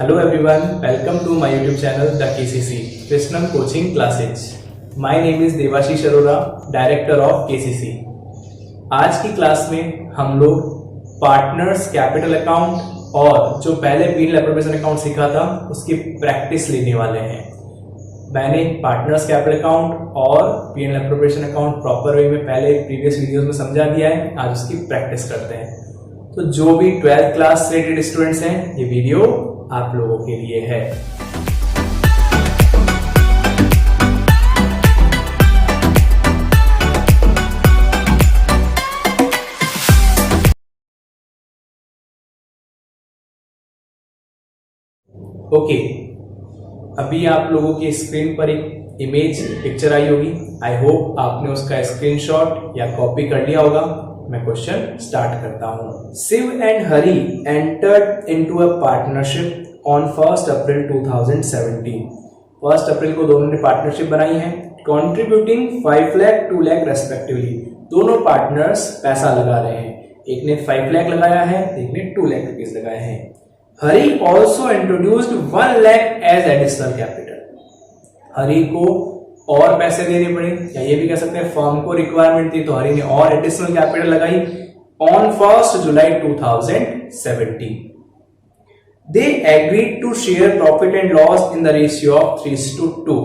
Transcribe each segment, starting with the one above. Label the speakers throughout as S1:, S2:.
S1: Hello everyone, welcome to my YouTube channel The KCC Krishnam Coaching Classes. My name is Devashish Arora, Director of KCC. आज की class में हम लोग partners capital account और जो पहले पीएनएल एप्रोप्रिएशन अकाउंट सीखा था उसकी प्रैक्टिस लेने वाले हैं। मैंने पार्टनर्स कैपिटल अकाउंट और PNL appropriation account proper way में पहले प्रीवियस वीडियोस में समझा दिया है। आज उसकी प्रैक्टिस करते हैं। तो जो भी 12th क्लास से रिलेटेड स्टूडेंट्स हैं, ये वीडियो आप लोगों के लिए है। ओके, अभी आप लोगों की स्क्रीन पर एक इमेज पिक्चर आई होगी। आई होप आपने उसका स्क्रीनशॉट या कॉपी कर लिया होगा। मैं क्वेश्चन स्टार्ट करता हूं। Shiv and Hari entered into a partnership on 1 April 2017। 1 अप्रैल को दोनों ने पार्टनरशिप बनाई है, कंट्रीब्यूटिंग 5 लाख 2 लाख रेस्पेक्टिवली। दोनों पार्टनर्स पैसा लगा रहे हैं, एक ने 5 लाख लगाया है, एक ने 2 लाख रुपीज लगाए हैं। Hari also introduced 1 lakh as additional capital. Hari को और पैसे देने पड़े, या ये भी कह सकते हैं फर्म को रिक्वायरमेंट थी, तो हरी ने और एडिशनल कैपिटल लगाई on 1 July 2017। They agreed to share profit and loss in the ratio of 3:2।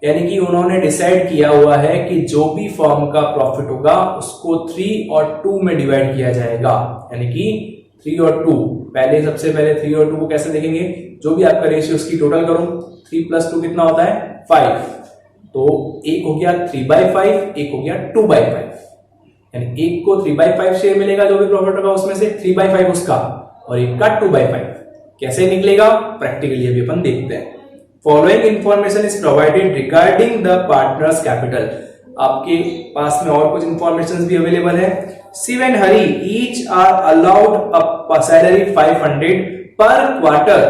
S1: यानी कि उन्होंने डिसाइड किया हुआ है कि जो भी फर्म का प्रॉफिट होगा उसको 3 और 2 में डिवाइड किया जाएगा। यानी कि 3 और 2, सबसे पहले 3 और 2 को कैसे देखेंगे, जो भी आपका रेशियो उसकी टोटल करो। 3 + 2 कितना होता है 5, तो एक हो गया 3/5, एक हो गया 2/5। यानी एक को 3/5 शेयर मिलेगा, जो भी प्रॉफिट होगा उसमें से 3/5 उसका, और एक का 2/5। कैसे निकलेगा प्रैक्टिकली अभी अपन देखते हैं। Following information is provided regarding the partners capital. आपके पास में और कुछ इंफॉर्मेशन भी अवेलेबल है। Shiv and Hari each are allowed a salary 500 per quarter.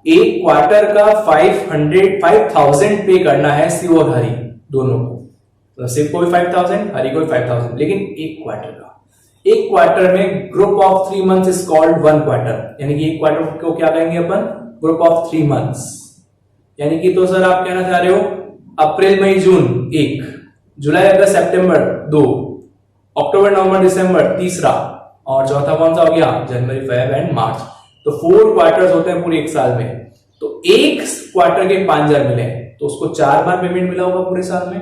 S1: एक क्वार्टर का 5000 पे करना है शिव और हरी दोनों को। तो शिव को भी 5000, हरी को भी 5000, लेकिन एक क्वार्टर का। एक क्वार्टर में group of 3 months is called 1 quarter. यानी कि एक क्वार्टर को क्या कहेंगे अपन, ग्रुप ऑफ 3 मंथ्स। यानी कि तो सर आप कहना चाह रहे हो अप्रैल मई जून 1, जुलाई अगस्त सितंबर 2, अक्टूबर नवंबर दिसंबर 3, और चौथा कौन सा हो गया जनवरी फेब एंड मार्च। तो 4 क्वार्टर्स होते हैं पूरे एक साल में। तो एक क्वार्टर के 5000 मिले, तो उसको 4 बार पेमेंट मिला होगा पूरे साल में।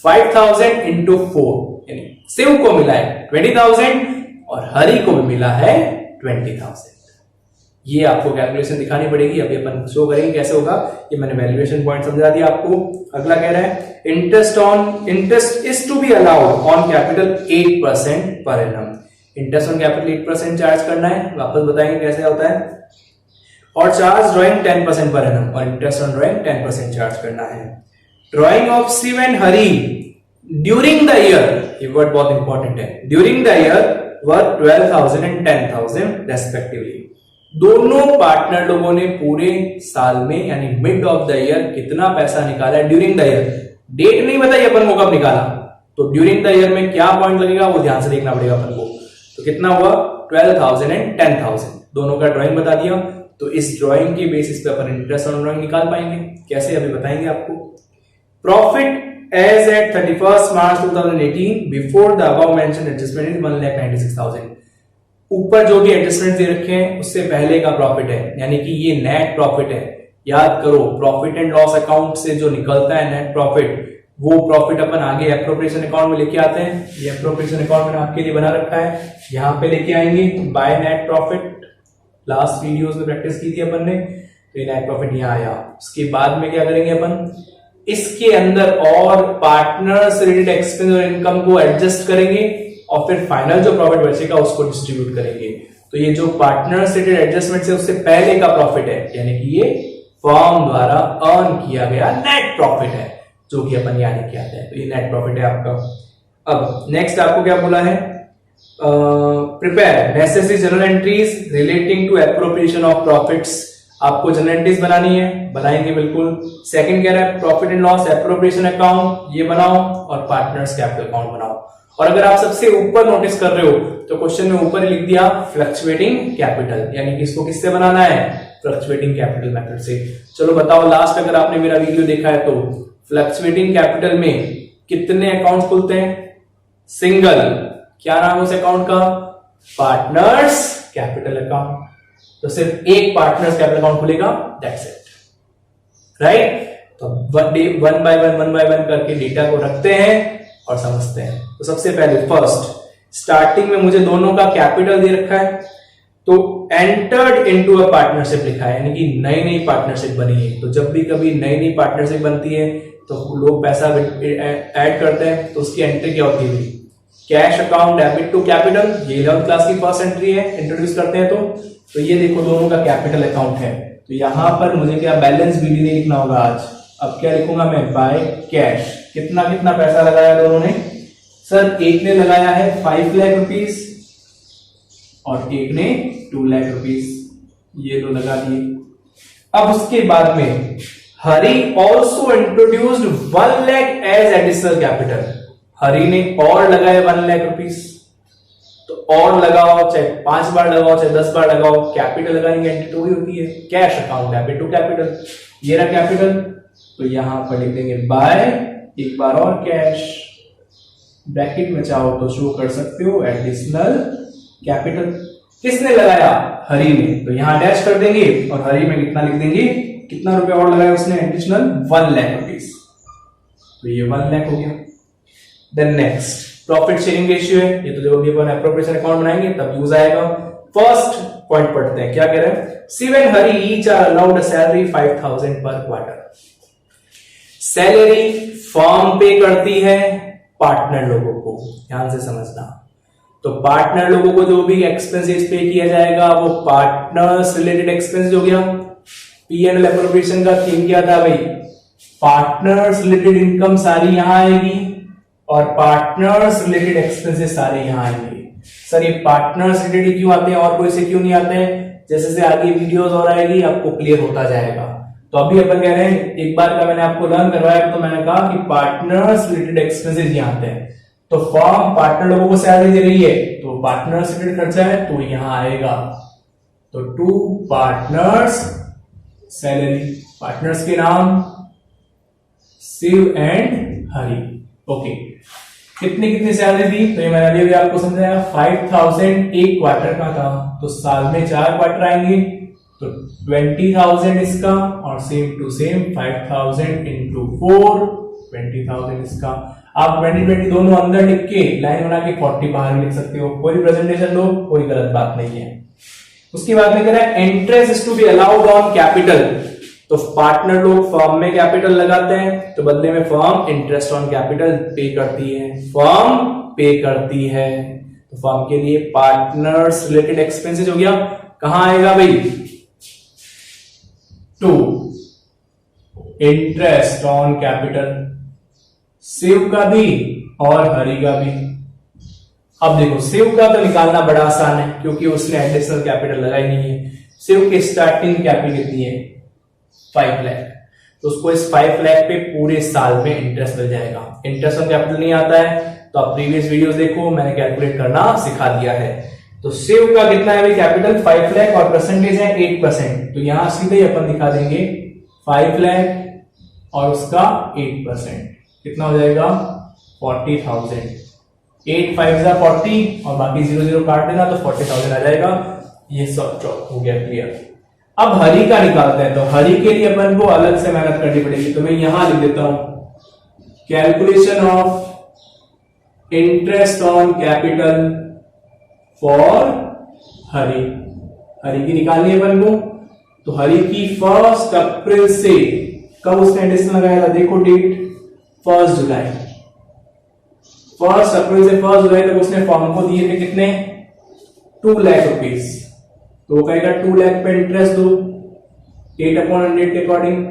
S1: 5000 इंटू 4, यानी शिव को मिला है 20,000 और हरी को भी मिला है 20,000। ये आपको कैलकुलेशन दिखानी पड़ेगी। अभी अपन शो करेंगे कैसे होगा। ये मैंने वैल्यूएशन पॉइंट समझा दिया आपको। अगला कह रहा है interest is to be allowed on capital 8% per annum. Interest on capital 8% charge करना है, वापस बताएंगे कैसे होता है। और चार्ज ड्राइंग 10% पर एनम, और इंटरेस्ट ऑन ड्राइंग 10% चार्ज करना है। Drawing of Shiv and Hari during the year, ये वर्ड बहुत इंपॉर्टेंट है, during the year were 12,000 and 10,000 respectively. दोनों पार्टनर लोगों ने पूरे साल में यानी मिड ऑफ द ईयर कितना पैसा निकाला है ड्यूरिंग द ईयर। डेट नहीं बताई अपन को कब निकाला, तो ड्यूरिंग द ईयर में क्या पॉइंट लगेगा वो ध्यान से देखना पड़ेगा अपन को। तो कितना हुआ 12,000 एंड 10,000, दोनों का ड्राइंग बता दिया। तो इस ड्राइंग के बेसिस पे अपन इंटरेस्ट ऑन ड्राइंग निकाल पाएंगे। कैसे अभी बताएंगे आपको। Profit as at 31 March 2018 before the above mentioned adjustment is 1,96,000। ऊपर जो भी एडजस्टमेंट दे रखे हैं उससे पहले का प्रॉफिट है, यानी कि ये नेट प्रॉफिट है। याद करो प्रॉफिट एंड लॉस अकाउंट से जो निकलता है नेट प्रॉफिट, वो प्रॉफिट अपन आगे एप्रोप्रिएशन अकाउंट में लेके आते हैं। ये एप्रोप्रिएशन अकाउंट मैंने आपके लिए बना रखा है, यहाँ पे लेके आएंगे by net profit. Last videos में प्रैक्टिस की थी अपन ने, तो ये नेट प्रॉफिट यहाँ आया। उसके बाद में क्या करेंगे अपन, इसके अंदर और पार्टनर्स रिलेटेड एक्सपेंस और इनकम को एडजस्ट करेंगे, और फिर फाइनल जो प्रॉफिट बचेगा उसको डिस्ट्रीब्यूट करेंगे। तो ये जो पार्टनर्स रिलेटेड एडजस्टमेंट है उससे पहले का प्रॉफिट है, यानी कि ये फर्म द्वारा अर्न किया गया नेट प्रॉफिट है, जो कि अपन यहाँ लेके आते हैं। तो ये नेट प्रॉफिट है आपका। अब नेक्स्ट आपको क्या बोला है, prepare necessary journal entries relating to appropriation of profits. आपको जनरल एंट्रीज बनानी है, बनाएंगे बिल्कुल। सेकंड कह रहा है profit and loss appropriation account, ये बनाओ, और पार्टनर्स कैपिटल अकाउंट बनाओ। और अगर आप सबसे ऊपर नोटिस कर रहे हो तो क्वेश्चन में ऊपर लिख दिया फ्लक्चुएटिंग कैपिटल, यानी कि इसको किससे बनाना है, फ्लक्चुएटिंग कैपिटल मेथड से। चलो बताओ, लास्ट अगर आपने मेरा वीडियो देखा है तो फ्लक्चुएटिंग कैपिटल में कितने अकाउंट खुलते हैं? सिंगल। क्या नाम है उस अकाउंट का? Partners capital account. तो सिर्फ एक पार्टनर्स कैपिटल अकाउंट खुलेगा, दैट्स इट, राइट। तो वन बाय वन करके डेटा को रखते हैं और समझते हैं। तो सबसे पहले फर्स्ट, स्टार्टिंग में मुझे दोनों का कैपिटल दे रखा है, तो एंटर्ड इनटू अ पार्टनरशिप लिखा है, यानी कि नई नई पार्टनरशिप बनी है। तो जब भी कभी नई नई पार्टनरशिप बनती है तो लोग पैसा ऐड करते हैं, तो उसकी एंट्री क्या होती है? Cash account debit to capital. ये 11th क्लास की फर्स्ट एंट्री है, इंट्रोड्यूस करते हैं। तो ये देखो दोनों का कैपिटल अकाउंट है। तो यहां पर मुझे क्या बैलेंस बीडी नहीं लिखना होगा आज। अब क्या लिखूंगा मैं? By cash. कितना कितना पैसा लगाया दोनों ने? सर एक ने लगाया है 5 लाख रुपीस और एक ने 2 लाख रुपीस, ये दो लगा दिए। अब उसके बाद में Hari also introduced 1 lakh as additional capital. Hari ने और लगाया 1 लाख रुपीस। तो और लगाओ, चाहे 5 बार लगाओ चाहे 10 बार लगाओ, कैपिटल लगाने की एंट्री वही होती है, cash account debit to capital. ये रहा कैपिटल, तो यहां पर लिख देंगे बाय, एक बार और कैश, ब्रैकेट में चाहो तो शो कर सकते हो एडिशनल कैपिटल। किसने लगाया? हरी ने। तो यहां डैश कर देंगे और हरी में कितना लिख देंगे? कितना रुपया और लगाया उसने? Additional 1 lakh rupees. तो ये 1 लाख हो गया। Then next profit sharing ratio है। ये तो जब अभी अपन एप्रोप्रिएशन अकाउंट बनाएंगे तब यूज आएगा। फर्स्ट पॉइंट पढ़ते हैं, क्या कह रहे हैं? Shiv and Hari each are allowed a salary 5000 per quarter. Salary firm पे करती है पार्टनर लोगों को, ध्यान से समझना। तो पार्टनर लोगों को जो भी एक्सपेंसेस पे किया जाएगा वो पार्टनर्स रिलेटेड एक्सपेंस हो गया। P&L एप्रोप्रिएशन का थीम क्या था भाई? पार्टनर्स रिलेटेड इनकम सारी यहां आएगी और पार्टनर्स रिलेटेड एक्सपेंसेस सारे यहां आएंगे। सर ये पार्टनर्स रिलेटेड क्यों आते हैं और कोई से क्यों नहीं आते हैं? जैसे जैसे आगे वीडियोस और आएगी आपको क्लियर होता जाएगा। तो अभी अपन कह रहे हैं, एक बार का मैंने आपको लर्न करवाया तो मैंने कहा कि पार्टनर्स रिलेटेड एक्सपेंसेस यहां आते हैं। तो फर्म पार्टनर लोगों को सैलरी दे रही है तो पार्टनर्स रिलेटेड खर्चा है तो यहां आएगा। तो टू पार्टनर्स सैलरी, पार्टनर्स के नाम शिव एंड हरी। ओके, कितनी कितनी सैलरी दी? तो ये मैंने अभी भी आपको समझाया, 5000 एक क्वार्टर का था, तो साल में 4 क्वार्टर आएंगे, तो 20,000 इसका और सेम टू सेम 5000 इंटू 4, 20,000 इसका। आप 2020 दोनों अंदर लिख के लाइन बना के 40 बाहर लिख सकते हो, कोई प्रेजेंटेशन लो, कोई गलत बात नहीं है। उसके बाद में कह रहा है interest is to be allowed on capital. तो पार्टनर लोग फर्म में कैपिटल लगाते हैं तो बदले में फर्म इंटरेस्ट ऑन कैपिटल पे करती है, फर्म पे करती है। तो फर्म के लिए पार्टनर्स रिलेटेड एक्सपेंसेस हो गया, कहां आएगा भाई? To interest on capital, Shiv का भी और हरि का भी। अब देखो शिव का तो निकालना बड़ा आसान है क्योंकि उसने एडिशनल कैपिटल लगाई नहीं है। शिव की स्टार्टिंग कैपिटल कितनी है? 5 लाख। तो उसको इस 5 लाख पे पूरे साल में इंटरेस्ट मिल जाएगा। इंटरेस्ट ऑन कैपिटल नहीं आता है तो आप प्रीवियस वीडियोस देखो, मैंने कैलकुलेट करना सिखा दिया है। तो शिव का कितना है भाई कैपिटल? 5 लाख और परसेंटेज है 8%। तो यहां सीधे ही अपन दिखा देंगे 5 लाख और उसका 8%, कितना हो जाएगा? 40,000। 8 5 40 और बाकी 0 0 काट देना तो 40,000 आ जाएगा। ये सब हो गया क्लियर। अब हरि का निकालते हैं, तो हरि के लिए अपन को अलग से मेहनत करनी पड़ेगी। तो मैं यहां लिख देता हूं calculation of interest on capital for Hari. Hari की निकालनी है अपन को। तो हरि की 1 अप्रैल से, कब उसने एडिशन लगाया था देखो डेट, 1 जुलाई। 1 अप्रैल से 1 जुलाई तक उसने फॉर्म को दिए थे कितने? 2 लाख रुपीस। तो वो कहेगा 2 लाख पे इंटरेस्ट दो 8/100 के अकॉर्डिंग।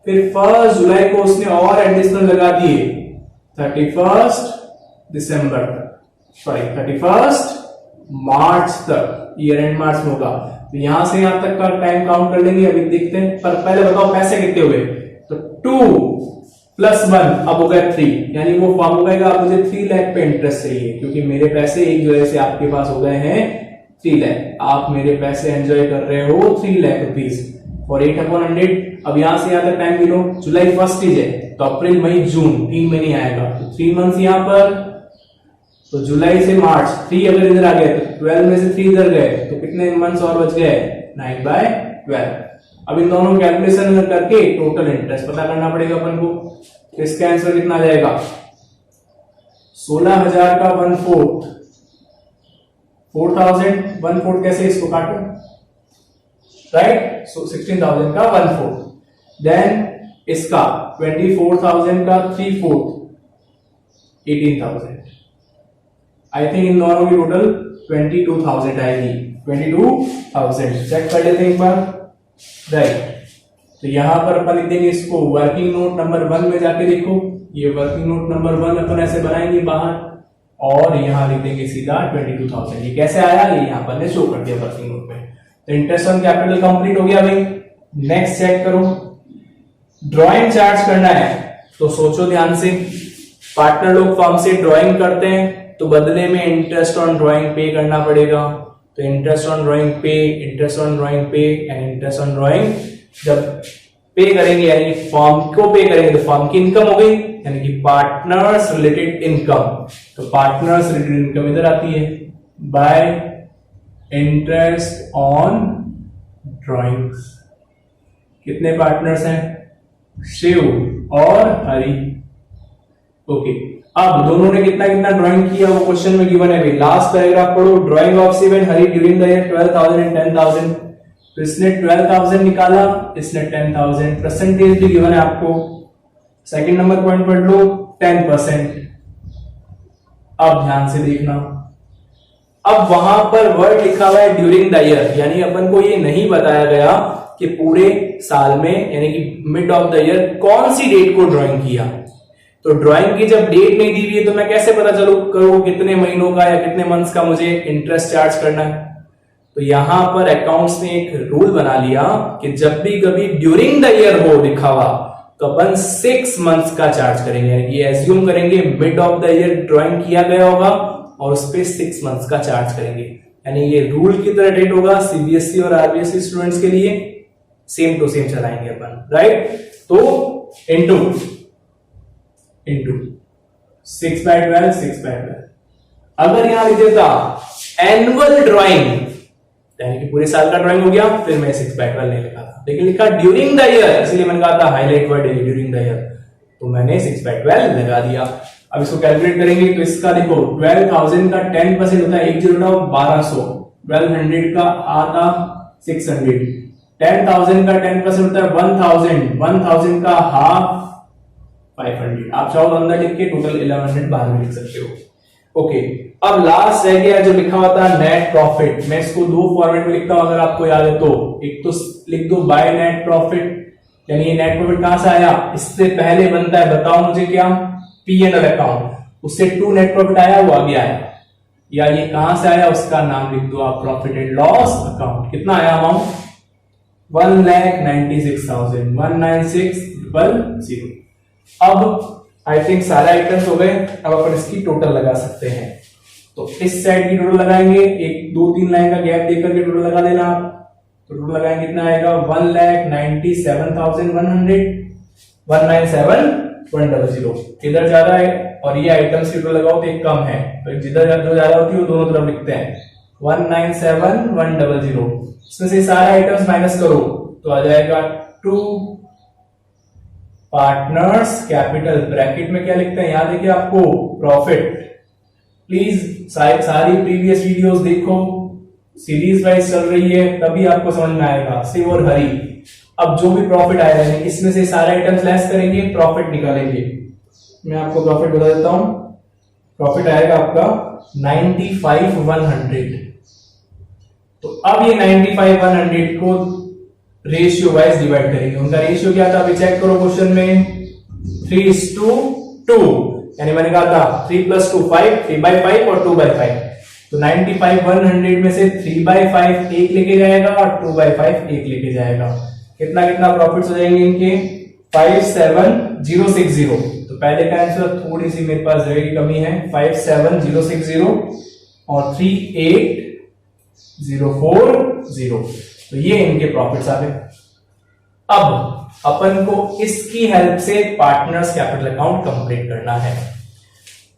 S1: फिर 1 जुलाई को उसने और एडिशनल लगा दिए 31 दिसंबर तक, सॉरी 31 मार्च तक, ईयर एंड मार्च में होगा। तो यहां से यहां तक का टाइम काउंट कर लेंगे, अभी देखते हैं। पर पहले बताओ पैसे कितने हुए? तो 2 + 1 अब हो गया 3, यानी वो फॉर्म हो गएगा। अब मुझे 3 लाख पे इंटरेस्ट चाहिए क्योंकि मेरे पैसे 1 जुलाई से आपके पास हो गए हैं 3 लाख। आप मेरे पैसे एंजॉय कर रहे हो 3 लाख रुपीस। फॉर 8/100। अब यहां से यहां तक टाइम गिनो, जुलाई फर्स्ट है तो अप्रैल मई जून 3 महीने आएगा, तो 3 मंथ्स यहां पर, तो जुलाई से मार्च 3 अगर इधर आ गए तो 12 में से 3 इधर गए तो कितने मंथ्स और बच गए, 9/12। अब इन दोनों कैलकुलेशन करके टोटल इंटरेस्ट पता करना पड़ेगा अपन को, तो इसका आंसर कितना आ जाएगा, 16,000 का 1/4, 4,000 1/4 कैसे इसको काटो, राइट, सो 16,000 का 1/4, देन इसका 24,000 का 3/4, 18,000। आई थिंक इन दोनों की टोटल 22,000 आएगी, 22,000 चेक कर लेते हैं एक बार, राइट। तो यहां पर अपन लिख देंगे इसको वर्किंग नोट नंबर 1 में जाके देखो, ये वर्किंग नोट नंबर 1 अपन ऐसे बनाएंगे बाहर, और यहां लिख देंगे सीधा 22,000। ये कैसे आया, ये यहां पर ने शो कर दिया वर्किंग नोट में। तो इंटरेस्ट ऑन कैपिटल कंप्लीट हो गया भाई। नेक्स्ट चेक करो, ड्राइंग चार्ज करना है, तो सोचो ध्यान से, पार्टनर लोग फर्म से ड्राइंग करते हैं तो बदले में इंटरेस्ट ऑन ड्राइंग पे करना पड़ेगा, तो इंटरेस्ट ऑन ड्राइंग पे, इंटरेस्ट ऑन ड्राइंग पे एंड इंटरेस्ट ऑन ड्राइंग जब पे करेंगे यानी फर्म को पे करेंगे तो फर्म की इनकम हो गई, यानी कि पार्टनर्स रिलेटेड इनकम। तो पार्टनर्स रिलेटेड इनकम इधर आती है बाय इंटरेस्ट ऑन ड्राइंग्स। कितने पार्टनर्स हैं, शिव और हरि। ओके, अब दोनों ने कितना कितना ड्राइंग किया वो क्वेश्चन में गिवन है भाई। लास्ट पैराग्राफ पढ़ो, drawing of Shiv and Hari during the year 12,000 and 10,000। तो इसने 12,000 निकाला, इसने 10,000। परसेंटेज भी गिवन है आपको, सेकंड नंबर पॉइंट पढ़ लो 10%। अब ध्यान से देखना, अब वहां पर वर्ड लिखा हुआ है ड्यूरिंग द ईयर, यानी अपन को ये नहीं बताया गया कि पूरे साल में यानी कि मिड ऑफ द ईयर कौन सी डेट को ड्राइंग किया। तो ड्राइंग की जब डेट नहीं दी हुई है तो मैं कैसे पता चलूं करूं कितने महीनों का या कितने मंथ्स का मुझे इंटरेस्ट चार्ज करना है। तो यहां पर अकाउंट्स ने एक रूल बना लिया कि जब भी कभी ड्यूरिंग द ईयर हो लिखा हुआ तो अपन 6 मंथ्स का चार्ज करेंगे, यानी कि एज्यूम करेंगे mid of the year drawing किया गया होगा और उस पे 6 मंथ्स का चार्ज करेंगे। यानी ये रूल की तरह डेट होगा सीबीएसई और आरबीएसई स्टूडेंट्स के लिए, सेम टू सेम चलाएंगे अपन, राइट। तो इंटू 6/12 6/12। अगर यहां लिख देता एनुअल ड्राइंग यानी कि पूरे साल का ड्राइंग हो गया, फिर मैं 6/12 नहीं लिखा था, लेकिन लिखा ड्यूरिंग द ईयर, इसलिए मैंने कहा था highlight word during the year, तो मैंने 6/12 लगा दिया। अब इसको कैलकुलेट करेंगे तो इसका देखो 12,000 का 10% होता है 1200, 1200 का आता 600, 10,000 का 10% होता है 1,000, 1,000 का हाफ 500। आप चाहो तो अंदर लिख के टोटल 1100 बाहर में लिख सकते हो। ओके, अब लास्ट रह गया जो लिखा हुआ था नेट प्रॉफिट। मैं इसको दो फॉर्मेट में लिखता हूं अगर आपको याद है तो, एक तो लिख दो बाय नेट प्रॉफिट, यानी ये नेट प्रॉफिट कहां से आया, इससे पहले बनता है बताओ मुझे क्या, P&L अकाउंट, उससे टू नेट प्रॉफिट आया वो आगे आया, या ये कहां से आया उसका नाम लिख दो आप प्रॉफिट एंड लॉस अकाउंट। कितना आया अमाउंट, 1,96,000, 196,000। अब आई थिंक सारे आइटम्स हो गए, अब अपन इसकी टोटल लगा सकते हैं। तो इस साइड की टोटल लगाएंगे, एक 2-3 लाइन का गैप देकर के टोटल लगा देना आप। तो टोटल लगाएंगे कितना आएगा, 1,97,100, 197,100। इधर ज्यादा है और ये आइटम्स की टोटल लगाओ तो एक कम है, तो जिधर जो ज्यादा होती है वो दोनों तरफ लिखते हैं 197,100। इसमें से सारे आइटम्स माइनस करो तो आ जाएगा 2 पार्टनर्स कैपिटल, ब्रैकेट में क्या लिखते हैं याद है कि आपको प्रॉफिट। प्लीज सारी प्रीवियस वीडियोस देखो, सीरीज वाइज चल रही है तभी आपको समझ में आएगा, शिव और हरि। अब जो भी प्रॉफिट आएगा इसमें से सारे आइटम्स लेस करेंगे, प्रॉफिट निकालेंगे। मैं आपको प्रॉफिट बता देता हूं, प्रॉफिट आएगा आपका 95,100। तो अब ये 95,100 को रेशियो वाइज डिवाइड करेंगे। उनका रेशियो क्या था अभी चेक करो क्वेश्चन में, 3:2, यानी मैंने कहा था 3 + 2 5, 3/5 और 2/5। तो 95,100 में से 3/5 एक लेके जाएगा और 2/5 एक लेके जाएगा। कितना कितना प्रॉफिट्स हो जाएंगे इनके, 57,060। तो पहले का आंसर थोड़ी सी मेरे पास जगह की कमी है, 57,060 और 38,040। तो ये इनके प्रॉफिट्स आ गए। अब अपन को इसकी हेल्प से पार्टनर्स कैपिटल अकाउंट कंप्लीट करना है।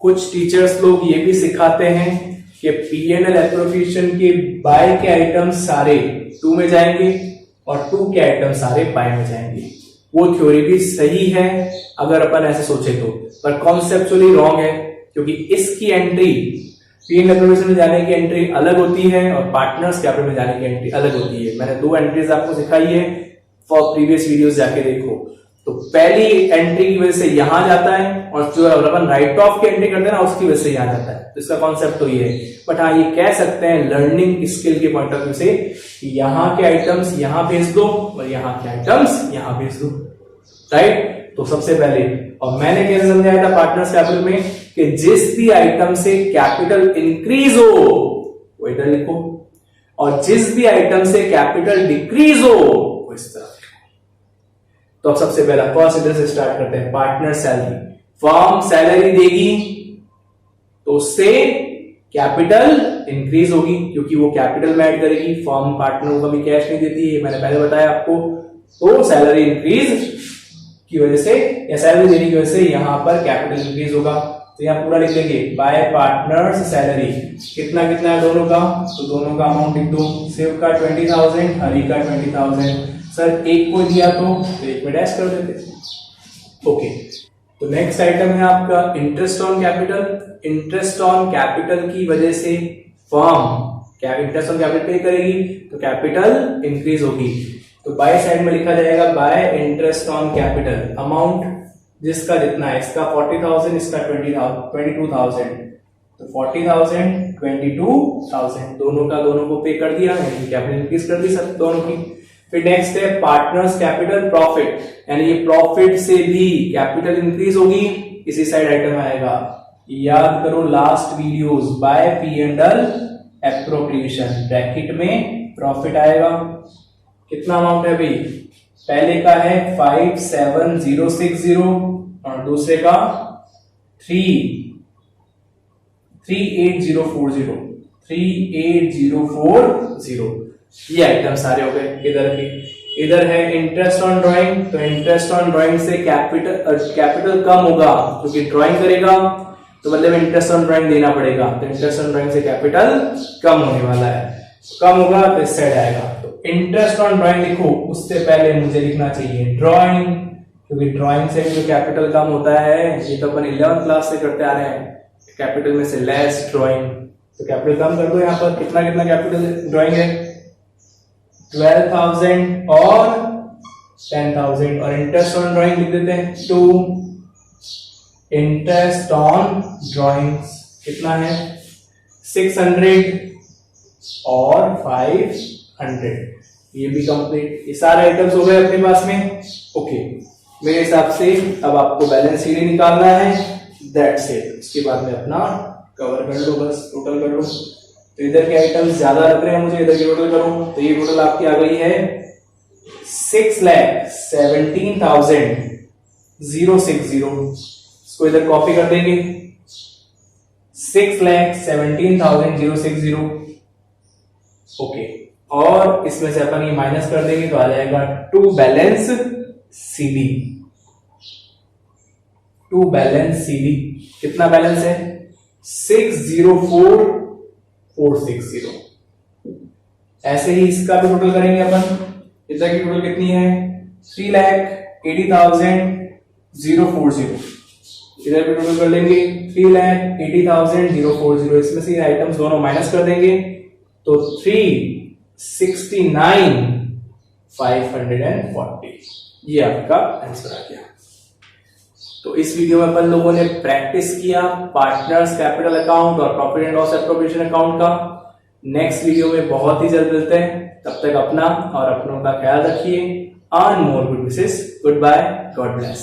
S1: कुछ टीचर्स लोग ये भी सिखाते हैं कि P&L एप्रोप्रिएशन के बाय के आइटम्स सारे 2 में जाएंगे और 2 के आइटम सारे बाय में जाएंगे। वो थ्योरी भी सही है अगर अपन ऐसे सोचे तो, पर कॉन्सेप्चुअली रॉन्ग है, क्योंकि इसकी एंट्री P&L एप्रोप्रिएशन में जाने की एंट्री अलग होती है और पार्टनर्स कैपिटल में जाने की एंट्री अलग होती है। मैंने 2 एंट्रीज आपको सिखाई है, फॉर प्रीवियस वीडियोस जाके देखो। तो पहली एंट्री की वजह से यहां जाता है और जो अपन राइट ऑफ की एंट्री करते हैं ना उसकी वजह से यहां जाता है। तो इसका कॉन्सेप्ट तो ये है, बट हाँ ये कह सकते हैं लर्निंग स्किल के पॉइंट ऑफ व्यू से यहां के आइटम्स यहां भेज दो और यहां के आइटम्स यहां भेज दो, राइट। तो सबसे पहले, और मैंने कैसे समझाया था पार्टनर्स कैपिटल में कि जिस भी आइटम से कैपिटल इंक्रीज हो वो इधर लिखो और जिस भी आइटम से कैपिटल डिक्रीज हो वो इस तरफ। तो अब सबसे पहला फर्स्ट इधर से स्टार्ट करते हैं। पार्टनर सैलरी, फर्म सैलरी देगी तो उससे कैपिटल इंक्रीज होगी क्योंकि वो कैपिटल में ऐड करेगी। फर्म पार्टनर को कभी कैश नहीं देती है, मैंने पहले बताया आपको। तो सैलरी इंक्रीज की वजह से या सैलरी देने की वजह से यहां पर कैपिटल इंक्रीज होगा। तो यहां पूरा लिख लेंगे बाय पार्टनर्स सैलरी, कितना कितना है दोनों का, तो दोनों का अमाउंट लिख दो। शिव का 20,000, हरि का 20,000। सर एक को दिया तो एक में डैश कर देते। ओके, तो नेक्स्ट आइटम है आपका interest on capital. Interest on capital की वजह से फर्म क्या इंटरेस्ट ऑन कैपिटल पे करेगी तो कैपिटल इंक्रीज होगी। तो बाय साइड में लिखा जाएगा bye interest on capital, amount जिसका जितना है, इसका 40,000, इसका 22,000, तो 40,000 22,000 दोनों का दोनों को पे कर दिया, यानी कैपिटल इंक्रीज कर दी सब दोनों की। फिर नेक्स्ट है पार्टनर्स कैपिटल प्रॉफिट, यानी ये प्रॉफिट से भी कैपिटल इंक्रीज होगी, इसी साइड आइटम आएगा। याद करो last videos, by P&L appropriation, bracket में प्रॉफिट आएगा। कितना अमाउंट है भाई, पहले का है 57060 और दूसरे का 38040 ये आइटम सारे हो गए। इधर के इधर है इंटरेस्ट ऑन ड्राइंग, तो इंटरेस्ट ऑन ड्राइंग से कैपिटल कम होगा क्योंकि ड्राइंग करेगा तो मतलब इंटरेस्ट ऑन ड्राइंग देना पड़ेगा, तो इंटरेस्ट ऑन ड्राइंग से कैपिटल कम होने वाला है, कम होगा तो इस साइड आएगा। तो इंटरेस्ट ऑन ड्राइंग लिखो, उससे पहले मुझे लिखना चाहिए ड्राइंग, क्योंकि ड्राइंग से जो कैपिटल कम होता है ये तो अपन 11th क्लास से करते आ रहे हैं, कैपिटल में से लेस ड्राइंग, तो कैपिटल कम कर दो। यहाँ पर कितना कितना कैपिटल ड्राइंग है, 12,000 और 10,000, और इंटरेस्ट ऑन ड्राइंग लिख देते हैं 2। इंटरेस्ट ऑन ड्राइंग्स कितना है 600 और 500, ये भी कंप्लीट। ये सारे आइटम्स हो गए अपने पास में। ओके, मेरे हिसाब से अब आपको बैलेंस शीट निकालना है, दैट्स इट। उसके बाद में अपना कवर कर लो, बस टोटल कर लो। तो इधर के आइटम्स ज्यादा लग रहे हैं मुझे, इधर की टोटल करो तो ये टोटल आपकी आ गई है 6,17,060। इसको इधर कॉपी कर देंगे, 6,17,060। ओके, और इसमें से अपन ये माइनस कर देंगे तो आ जाएगा to balance c d. To balance c d कितना बैलेंस है 604,460। ऐसे ही इसका भी टोटल करेंगे अपन। इधर की टोटल कितनी है 3,80,040। इधर भी टोटल कर लेंगे 3,80,040। इसमें से आइटम्स दोनों माइनस कर देंगे तो 369,540, ये आपका आंसर आ गया। तो इस वीडियो में अपन लोगों ने प्रैक्टिस किया पार्टनर्स कैपिटल अकाउंट और profit and loss appropriation account का। नेक्स्ट वीडियो में बहुत ही जल्द मिलते हैं, तब तक अपना और अपनों का ख्याल रखिए। Earn more good wishes, goodbye, god bless.